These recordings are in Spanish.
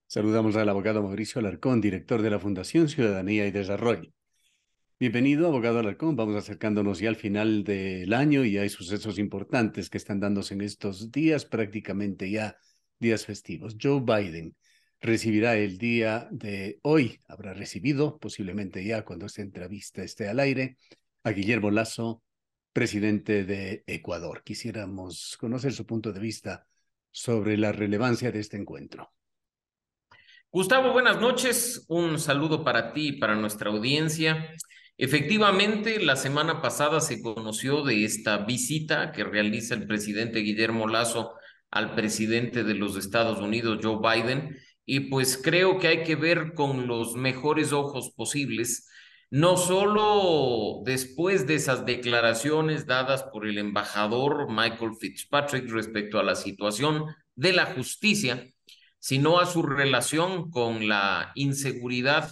Saludamos al abogado Mauricio Alarcón, director de la Fundación Ciudadanía y Desarrollo. Bienvenido, abogado Alarcón. Vamos acercándonos ya al final del año y hay sucesos importantes que están dándose en estos días, prácticamente ya días festivos. Joe Biden recibirá el día de hoy, habrá recibido, posiblemente ya cuando esta entrevista esté al aire, a Guillermo Lasso, presidente de Ecuador. Quisiéramos conocer su punto de vista sobre la relevancia de este encuentro. Gustavo, buenas noches. Un saludo para ti y para nuestra audiencia. Efectivamente, la semana pasada se conoció de esta visita que realiza el presidente Guillermo Lasso al presidente de los Estados Unidos, Joe Biden, y pues creo que hay que ver con los mejores ojos posibles, no solo después de esas declaraciones dadas por el embajador Michael Fitzpatrick respecto a la situación de la justicia, sino a su relación con la inseguridad,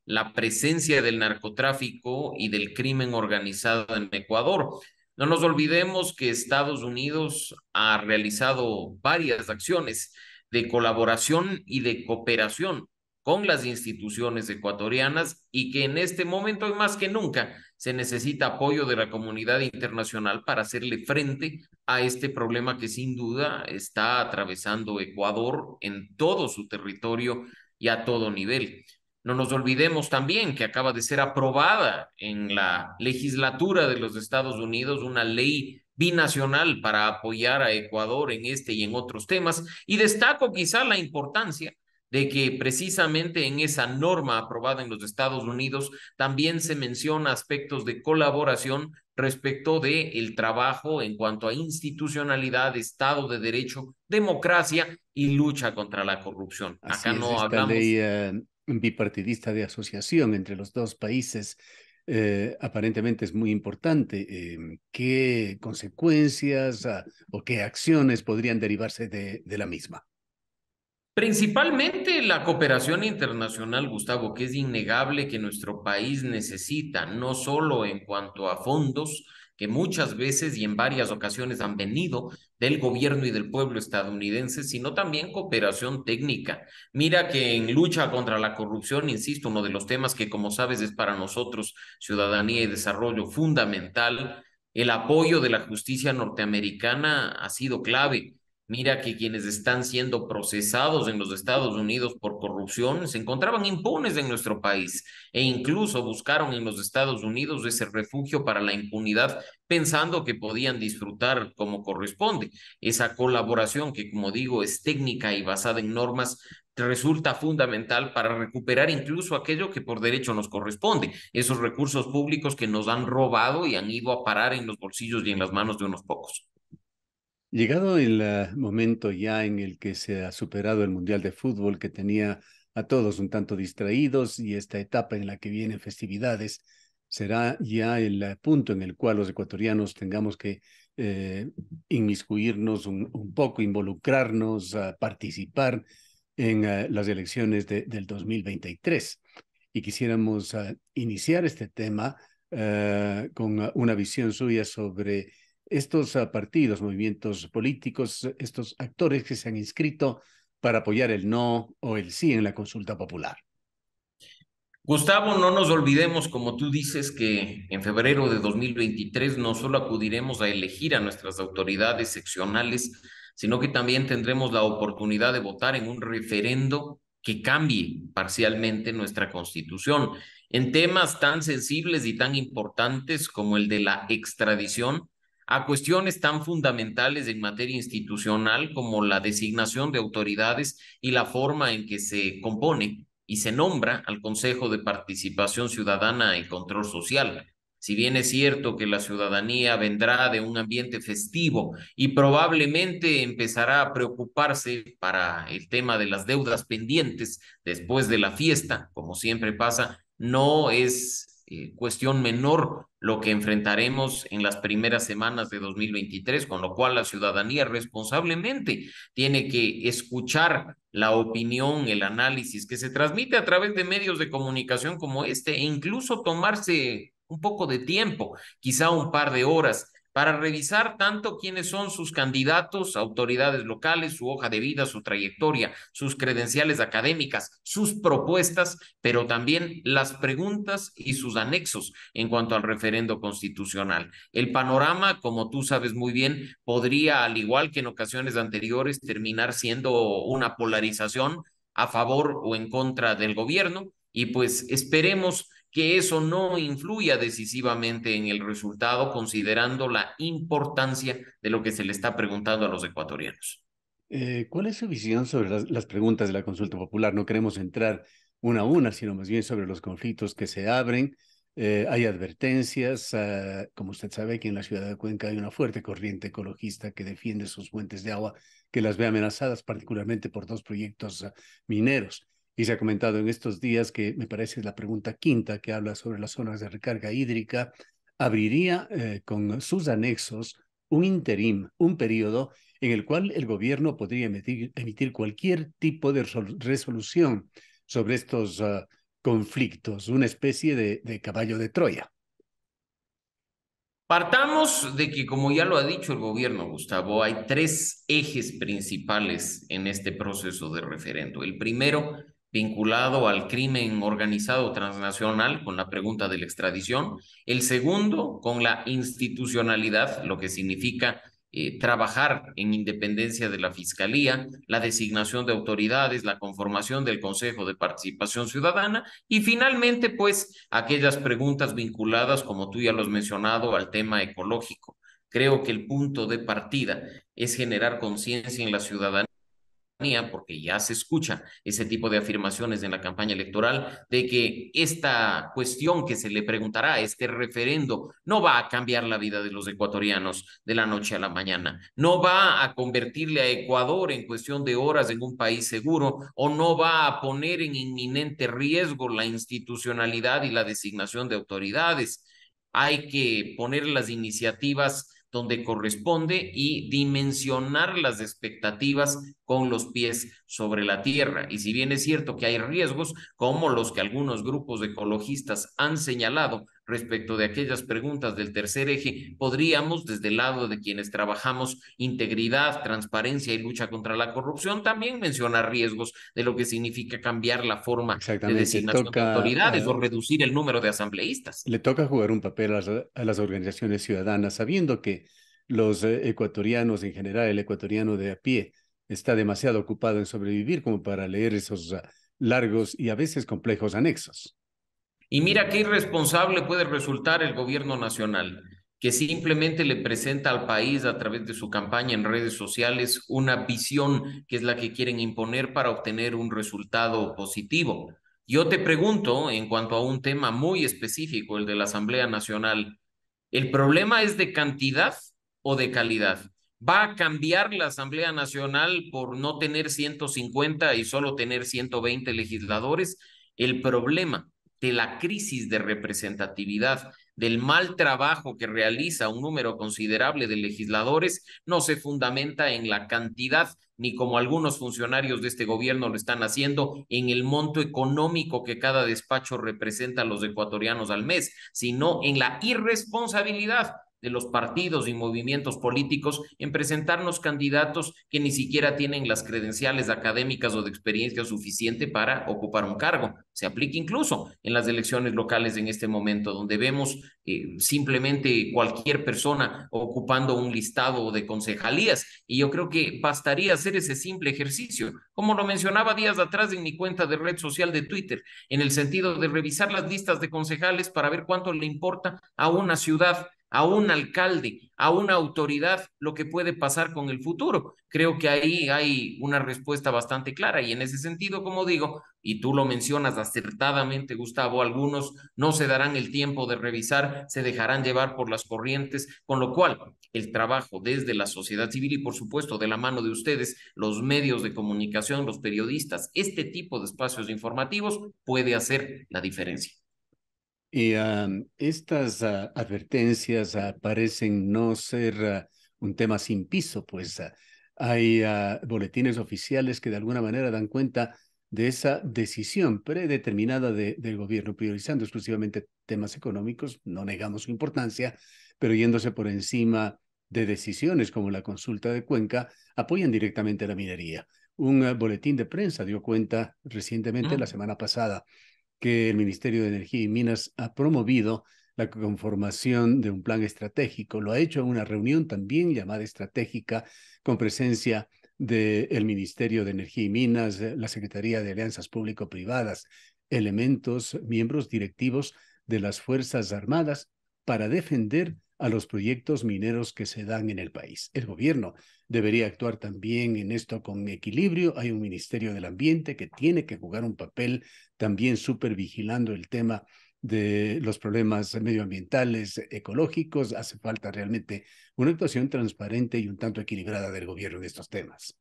la presencia del narcotráfico y del crimen organizado en Ecuador. No nos olvidemos que Estados Unidos ha realizado varias acciones de colaboración y de cooperación con las instituciones ecuatorianas y que en este momento y más que nunca se necesita apoyo de la comunidad internacional para hacerle frente a este problema que sin duda está atravesando Ecuador en todo su territorio y a todo nivel. No nos olvidemos también que acaba de ser aprobada en la legislatura de los Estados Unidos una ley binacional para apoyar a Ecuador en este y en otros temas. Y destaco quizá la importancia de que precisamente en esa norma aprobada en los Estados Unidos también se menciona aspectos de colaboración respecto de el trabajo en cuanto a institucionalidad, Estado de Derecho, democracia y lucha contra la corrupción. Así Acá es, no esta ley hablamos. bipartidista de asociación entre los dos países aparentemente es muy importante. ¿Qué consecuencias o qué acciones podrían derivarse de la misma? Principalmente la cooperación internacional, Gustavo, que es innegable que nuestro país necesita, no solo en cuanto a fondos, que muchas veces y en varias ocasiones han venido del gobierno y del pueblo estadounidense, sino también cooperación técnica. Mira que en lucha contra la corrupción, insisto, uno de los temas que, como sabes, es para nosotros ciudadanía y desarrollo fundamental, el apoyo de la justicia norteamericana ha sido clave. Mira que quienes están siendo procesados en los Estados Unidos por corrupción se encontraban impunes en nuestro país e incluso buscaron en los Estados Unidos ese refugio para la impunidad pensando que podían disfrutar como corresponde. Esa colaboración que, como digo, es técnica y basada en normas resulta fundamental para recuperar incluso aquello que por derecho nos corresponde, esos recursos públicos que nos han robado y han ido a parar en los bolsillos y en las manos de unos pocos. Llegado el momento ya en el que se ha superado el Mundial de Fútbol que tenía a todos un tanto distraídos y esta etapa en la que vienen festividades, será ya el punto en el cual los ecuatorianos tengamos que eh, inmiscuirnos un poco, involucrarnos, participar en las elecciones del 2023. Y quisiéramos iniciar este tema con una visión suya sobre estos partidos, movimientos políticos, estos actores que se han inscrito para apoyar el no o el sí en la consulta popular. Gustavo, no nos olvidemos, como tú dices, que en febrero de 2023 no solo acudiremos a elegir a nuestras autoridades seccionales, sino que también tendremos la oportunidad de votar en un referendo que cambie parcialmente nuestra constitución en temas tan sensibles y tan importantes como el de la extradición, a cuestiones tan fundamentales en materia institucional como la designación de autoridades y la forma en que se compone y se nombra al Consejo de Participación Ciudadana y Control Social. Si bien es cierto que la ciudadanía vendrá de un ambiente festivo y probablemente empezará a preocuparse para el tema de las deudas pendientes después de la fiesta, como siempre pasa, no es cuestión menor lo que enfrentaremos en las primeras semanas de 2023, con lo cual la ciudadanía responsablemente tiene que escuchar la opinión, el análisis que se transmite a través de medios de comunicación como este e incluso tomarse un poco de tiempo, quizá un par de horas para revisar tanto quiénes son sus candidatos, autoridades locales, su hoja de vida, su trayectoria, sus credenciales académicas, sus propuestas, pero también las preguntas y sus anexos en cuanto al referendo constitucional. El panorama, como tú sabes muy bien, podría, al igual que en ocasiones anteriores, terminar siendo una polarización a favor o en contra del gobierno, y pues esperemos que eso no influya decisivamente en el resultado, considerando la importancia de lo que se le está preguntando a los ecuatorianos. ¿Cuál es su visión sobre las preguntas de la consulta popular? No queremos entrar una a una, sino más bien sobre los conflictos que se abren. Hay advertencias. Como usted sabe, aquí en la ciudad de Cuenca hay una fuerte corriente ecologista que defiende sus fuentes de agua, que las ve amenazadas particularmente por dos proyectos mineros. Y se ha comentado en estos días que me parece la pregunta quinta que habla sobre las zonas de recarga hídrica, abriría con sus anexos un interim, un periodo en el cual el gobierno podría emitir cualquier tipo de resolución sobre estos conflictos, una especie de caballo de Troya. Partamos de que, como ya lo ha dicho el gobierno, Gustavo, hay tres ejes principales en este proceso de referendo. El primero, vinculado al crimen organizado transnacional con la pregunta de la extradición. El segundo, con la institucionalidad, lo que significa trabajar en independencia de la Fiscalía, la designación de autoridades, la conformación del Consejo de Participación Ciudadana y finalmente, pues, aquellas preguntas vinculadas, como tú ya lo has mencionado, al tema ecológico. Creo que el punto de partida es generar conciencia en la ciudadanía, porque ya se escucha ese tipo de afirmaciones en la campaña electoral, de que esta cuestión que se le preguntará, este referendo, no va a cambiar la vida de los ecuatorianos de la noche a la mañana, no va a convertirle a Ecuador en cuestión de horas en un país seguro, o no va a poner en inminente riesgo la institucionalidad y la designación de autoridades. Hay que poner las iniciativas donde corresponde y dimensionar las expectativas con los pies sobre la tierra. Y si bien es cierto que hay riesgos, como los que algunos grupos ecologistas han señalado respecto de aquellas preguntas del tercer eje, podríamos, desde el lado de quienes trabajamos integridad, transparencia y lucha contra la corrupción, también mencionar riesgos de lo que significa cambiar la forma de Exactamente, designación de autoridades o reducir el número de asambleístas. le toca jugar un papel a las organizaciones ciudadanas, sabiendo que los ecuatorianos, en general el ecuatoriano de a pie, está demasiado ocupado en sobrevivir como para leer esos largos y a veces complejos anexos. Y mira qué irresponsable puede resultar el gobierno nacional, que simplemente le presenta al país a través de su campaña en redes sociales una visión que es la que quieren imponer para obtener un resultado positivo. Yo te pregunto, en cuanto a un tema muy específico, el de la Asamblea Nacional, ¿el problema es de cantidad o de calidad? ¿Va a cambiar la Asamblea Nacional por no tener 150 y solo tener 120 legisladores? El problema de la crisis de representatividad, del mal trabajo que realiza un número considerable de legisladores, no se fundamenta en la cantidad, ni como algunos funcionarios de este gobierno lo están haciendo, en el monto económico que cada despacho representa a los ecuatorianos al mes, sino en la irresponsabilidad de los partidos y movimientos políticos en presentarnos candidatos que ni siquiera tienen las credenciales académicas o de experiencia suficiente para ocupar un cargo. Se aplica incluso en las elecciones locales en este momento, donde vemos simplemente cualquier persona ocupando un listado de concejalías. Y yo creo que bastaría hacer ese simple ejercicio, como lo mencionaba días atrás en mi cuenta de red social de Twitter, en el sentido de revisar las listas de concejales para ver cuánto le importa a una ciudad, a un alcalde, a una autoridad, lo que puede pasar con el futuro. Creo que ahí hay una respuesta bastante clara y en ese sentido, como digo, y tú lo mencionas acertadamente, Gustavo, algunos no se darán el tiempo de revisar, se dejarán llevar por las corrientes, con lo cual el trabajo desde la sociedad civil y por supuesto de la mano de ustedes, los medios de comunicación, los periodistas, este tipo de espacios informativos puede hacer la diferencia. Y estas advertencias parecen no ser un tema sin piso, pues hay boletines oficiales que de alguna manera dan cuenta de esa decisión predeterminada del gobierno, priorizando exclusivamente temas económicos, no negamos su importancia, pero yéndose por encima de decisiones como la consulta de Cuenca, apoyan directamente la minería. Un boletín de prensa dio cuenta recientemente, la semana pasada, que el Ministerio de Energía y Minas ha promovido la conformación de un plan estratégico. Lo ha hecho en una reunión también llamada estratégica con presencia del Ministerio de Energía y Minas, la Secretaría de Alianzas Público-Privadas, elementos, miembros directivos de las Fuerzas Armadas para defender a los proyectos mineros que se dan en el país. El gobierno debería actuar también en esto con equilibrio. Hay un Ministerio del Ambiente que tiene que jugar un papel también súper vigilando el tema de los problemas medioambientales, ecológicos. Hace falta realmente una actuación transparente y un tanto equilibrada del gobierno en estos temas.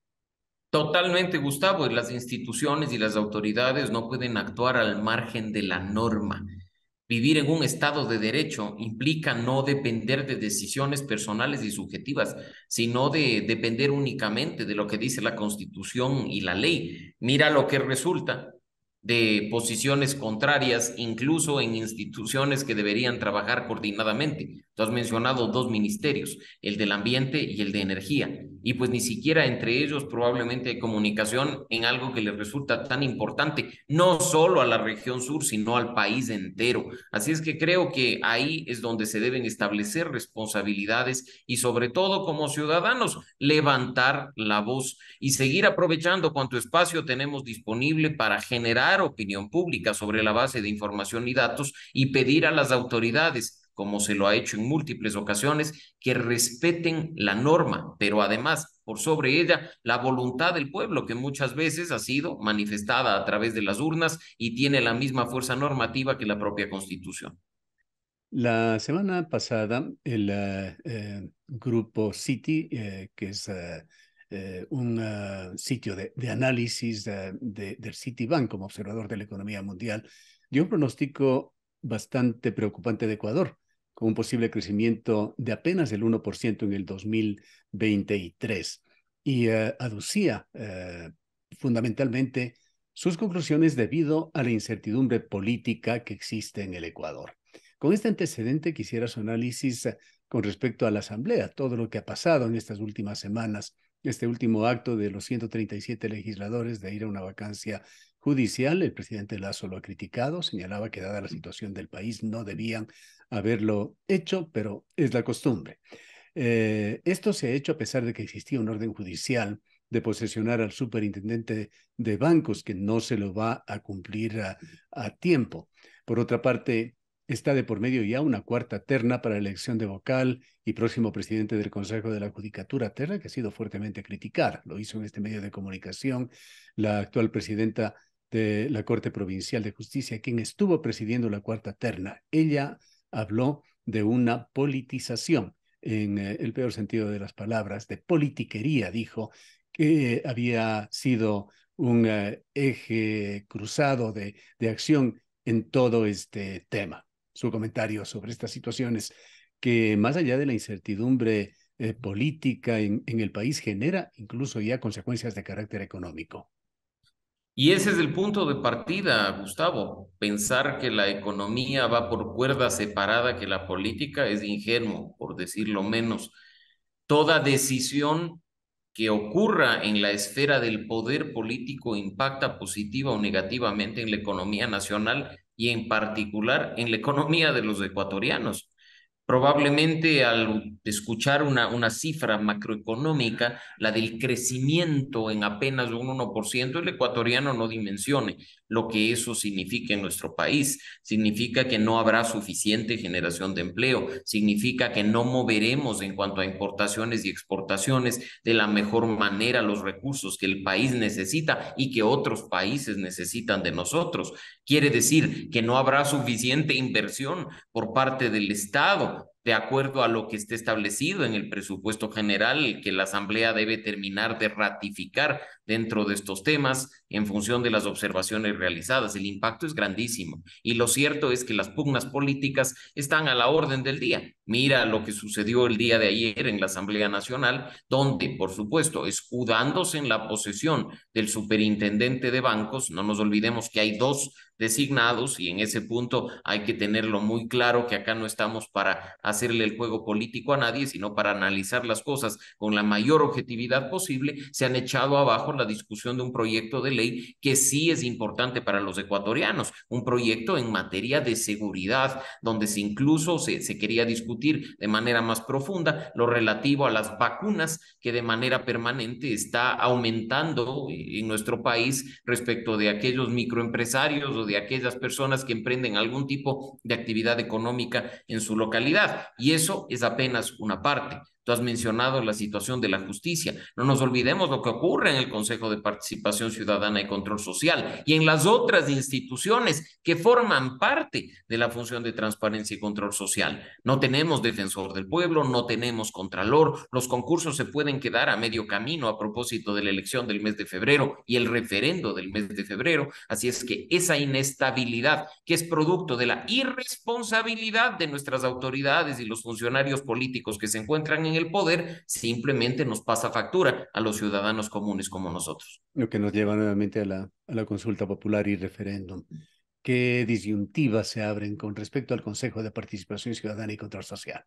Totalmente, Gustavo, y las instituciones y las autoridades no pueden actuar al margen de la norma. Vivir en un estado de derecho implica no depender de decisiones personales y subjetivas, sino de depender únicamente de lo que dice la Constitución y la ley. Mira lo que resulta de posiciones contrarias, incluso en instituciones que deberían trabajar coordinadamente. Tú has mencionado dos ministerios, el del ambiente y el de energía, y pues ni siquiera entre ellos probablemente hay comunicación en algo que les resulta tan importante, no solo a la región sur, sino al país entero. Así es que creo que ahí es donde se deben establecer responsabilidades y sobre todo como ciudadanos levantar la voz y seguir aprovechando cuanto espacio tenemos disponible para generar opinión pública sobre la base de información y datos y pedir a las autoridades, como se lo ha hecho en múltiples ocasiones, que respeten la norma, pero además, por sobre ella, la voluntad del pueblo, que muchas veces ha sido manifestada a través de las urnas y tiene la misma fuerza normativa que la propia Constitución. La semana pasada, el grupo Citi, que es un sitio de análisis del Citibank como observador de la economía mundial, dio un pronóstico bastante preocupante de Ecuador, con un posible crecimiento de apenas el 1% en el 2023. Y aducía fundamentalmente sus conclusiones debido a la incertidumbre política que existe en el Ecuador. Con este antecedente quisiera su análisis con respecto a la Asamblea, todo lo que ha pasado en estas últimas semanas, este último acto de los 137 legisladores de ir a una vacancia judicial. El presidente Lasso lo ha criticado, señalaba que dada la situación del país no debían haberlo hecho, pero es la costumbre. Esto se ha hecho a pesar de que existía un orden judicial de posesionar al superintendente de bancos que no se lo va a cumplir a tiempo. Por otra parte, está de por medio ya una cuarta terna para la elección de vocal y próximo presidente del Consejo de la Judicatura, terna que ha sido fuertemente criticada. Lo hizo en este medio de comunicación la actual presidenta de la Corte Provincial de Justicia, quien estuvo presidiendo la cuarta terna. Ella habló de una politización, en el peor sentido de las palabras, de politiquería, dijo, que había sido un eje cruzado de acción en todo este tema. Su comentario sobre estas situaciones que más allá de la incertidumbre política en el país genera incluso ya consecuencias de carácter económico. Y ese es el punto de partida, Gustavo. Pensar que la economía va por cuerda separada que la política es ingenuo, por decirlo menos. Toda decisión que ocurra en la esfera del poder político impacta positiva o negativamente en la economía nacional y en particular en la economía de los ecuatorianos. Probablemente al escuchar una cifra macroeconómica, la del crecimiento en apenas un 1%, el ecuatoriano no dimensione lo que eso significa en nuestro país. Significa que no habrá suficiente generación de empleo, significa que no moveremos en cuanto a importaciones y exportaciones de la mejor manera los recursos que el país necesita y que otros países necesitan de nosotros. Quiere decir que no habrá suficiente inversión por parte del Estado, de acuerdo a lo que esté establecido en el presupuesto general que la Asamblea debe terminar de ratificar dentro de estos temas en función de las observaciones realizadas. El impacto es grandísimo y lo cierto es que las pugnas políticas están a la orden del día. Mira lo que sucedió el día de ayer en la Asamblea Nacional, donde, por supuesto, escudándose en la posesión del superintendente de bancos, no nos olvidemos que hay dos designados, y en ese punto hay que tenerlo muy claro que acá no estamos para hacerle el juego político a nadie, sino para analizar las cosas con la mayor objetividad posible. Se han echado abajo la discusión de un proyecto de ley que sí es importante para los ecuatorianos, un proyecto en materia de seguridad, donde incluso se quería discutir de manera más profunda lo relativo a las vacunas que de manera permanente está aumentando en nuestro país respecto de aquellos microempresarios o de aquellas personas que emprenden algún tipo de actividad económica en su localidad. Y eso es apenas una parte. Tú has mencionado la situación de la justicia. No nos olvidemos lo que ocurre en el Consejo de Participación Ciudadana y Control Social y en las otras instituciones que forman parte de la función de transparencia y control social. No tenemos defensor del pueblo, no tenemos contralor, los concursos se pueden quedar a medio camino a propósito de la elección del mes de febrero y el referendo del mes de febrero. Así es que esa inestabilidad, que es producto de la irresponsabilidad de nuestras autoridades y los funcionarios políticos que se encuentran en el poder, simplemente nos pasa factura a los ciudadanos comunes como nosotros. Lo que nos lleva nuevamente a la consulta popular y referéndum. ¿Qué disyuntivas se abren con respecto al Consejo de Participación Ciudadana y Control Social?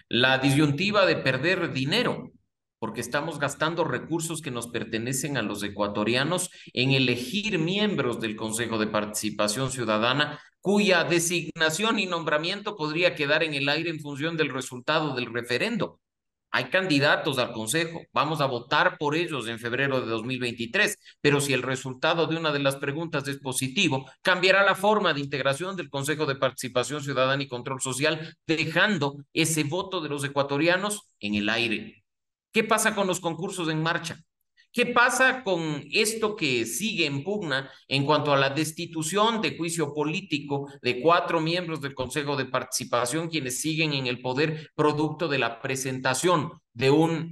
La disyuntiva de perder dinero, porque estamos gastando recursos que nos pertenecen a los ecuatorianos en elegir miembros del Consejo de Participación Ciudadana, cuya designación y nombramiento podría quedar en el aire en función del resultado del referendo. Hay candidatos al Consejo, vamos a votar por ellos en febrero de 2023, pero si el resultado de una de las preguntas es positivo, cambiará la forma de integración del Consejo de Participación Ciudadana y Control Social, dejando ese voto de los ecuatorianos en el aire. ¿Qué pasa con los concursos en marcha? ¿Qué pasa con esto que sigue en pugna en cuanto a la destitución de juicio político de 4 miembros del Consejo de Participación, quienes siguen en el poder producto de la presentación de un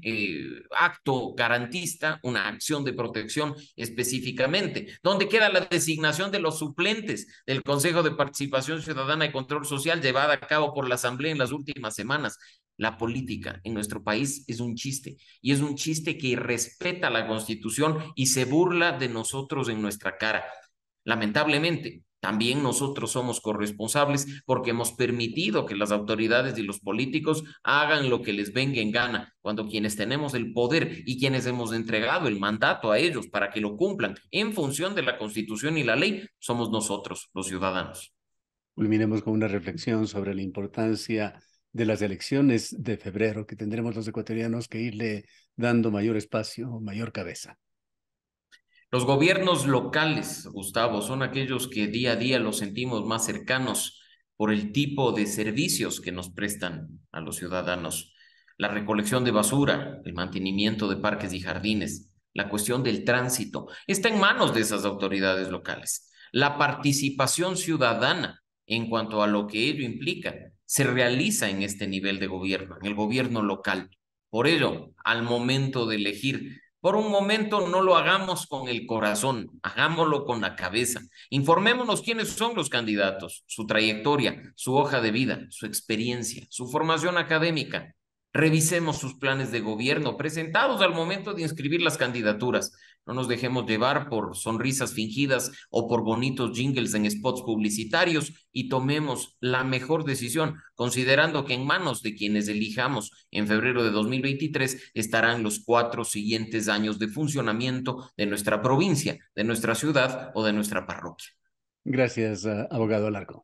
acto garantista, una acción de protección específicamente? ¿Dónde queda la designación de los suplentes del Consejo de Participación Ciudadana y Control Social llevada a cabo por la Asamblea en las últimas semanas? La política en nuestro país es un chiste, y es un chiste que respeta la Constitución y se burla de nosotros en nuestra cara. Lamentablemente, también nosotros somos corresponsables porque hemos permitido que las autoridades y los políticos hagan lo que les venga en gana, cuando quienes tenemos el poder y quienes hemos entregado el mandato a ellos para que lo cumplan en función de la Constitución y la ley, somos nosotros, los ciudadanos. Culminemos con una reflexión sobre la importancia de las elecciones de febrero, que tendremos los ecuatorianos que irle dando mayor espacio, mayor cabeza. Los gobiernos locales, Gustavo, son aquellos que día a día los sentimos más cercanos por el tipo de servicios que nos prestan a los ciudadanos. La recolección de basura, el mantenimiento de parques y jardines, la cuestión del tránsito, está en manos de esas autoridades locales. La participación ciudadana en cuanto a lo que ello implica se realiza en este nivel de gobierno, en el gobierno local. Por ello, al momento de elegir, por un momento no lo hagamos con el corazón, hagámoslo con la cabeza. Informémonos quiénes son los candidatos, su trayectoria, su hoja de vida, su experiencia, su formación académica. Revisemos sus planes de gobierno presentados al momento de inscribir las candidaturas. No nos dejemos llevar por sonrisas fingidas o por bonitos jingles en spots publicitarios y tomemos la mejor decisión, considerando que en manos de quienes elijamos en febrero de 2023 estarán los 4 siguientes años de funcionamiento de nuestra provincia, de nuestra ciudad o de nuestra parroquia. Gracias, abogado Alarcón.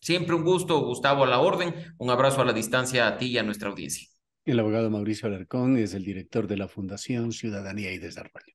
Siempre un gusto, Gustavo, a la orden. Un abrazo a la distancia a ti y a nuestra audiencia. El abogado Mauricio Alarcón es el director de la Fundación Ciudadanía y Desarrollo.